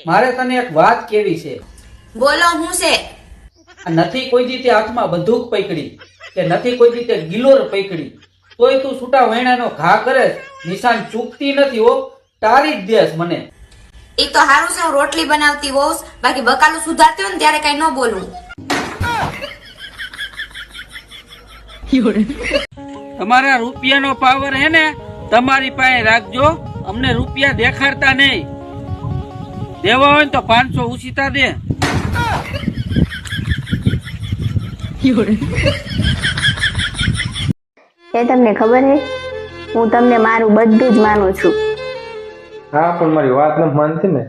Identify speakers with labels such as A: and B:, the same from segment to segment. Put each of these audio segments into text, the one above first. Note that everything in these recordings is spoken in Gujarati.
A: મારે તને એક વાત કેવી છે.
B: બોલો હું છે?
A: નથી કોઈ દી તે હાથમાં બંદૂક પકડી કે નથી કોઈ દી તે ગિલોર પકડી, તોય તું છૂટા વૈણાનો ઘા કરે, નિશાન ચૂકતી નથી હો, તારી જ દેશ મને.
B: એ તો હારું છે હું રોટલી બનાવતી હોઉં, બાકી બકાલું સુધારતી હોય ને ત્યારે કઈ ન બોલવું.
A: તમારા રૂપિયાનો પાવર હે ને તમારી પાસે રાખજો, અમને રૂપિયા દેખાડતા નહીં. દેવા હોય ને તો 500 ઉછીતા દે.
C: એ તમને ખબર હે, હું તમને મારું બધું જ માનું છું.
D: હા પણ મારી વાત ન માનતી ને.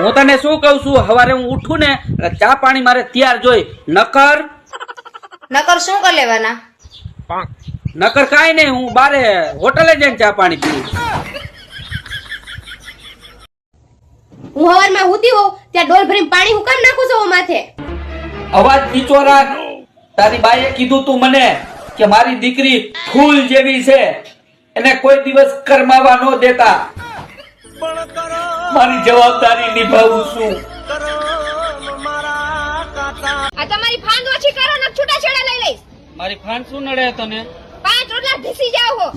A: હું તને શું કઉ છું, સવારે હું ઉઠું ને એટલે ચા પાણી મારે તૈયાર જોઈ. નકર
B: શું કરી લેવાના?
A: કાઈ નહીં, હું બારે હોટલે જઈને ચા પાણી પીવું.
B: હું હવારમાં ઉઠી હોઉં ત્યાં ડોલ ભરીને પાણી હું કામ નાખું છું માથે?
A: અવાજ નીચો રાખ. તારી બાઈએ કીધું તું મને કે મારી દીકરી ફૂલ જેવી છે, એને કોઈ દિવસ કરમાવા ન દેતા. મારી જવાબદારી નિભાવું છું.
B: આ તમારી ફાંદ ઓછી કરો ને છૂટાછેડા લઈ લઈશ.
A: મારી ફાન શું નડે તને?
B: 5 રોટલા ઘીસી જાવ હો.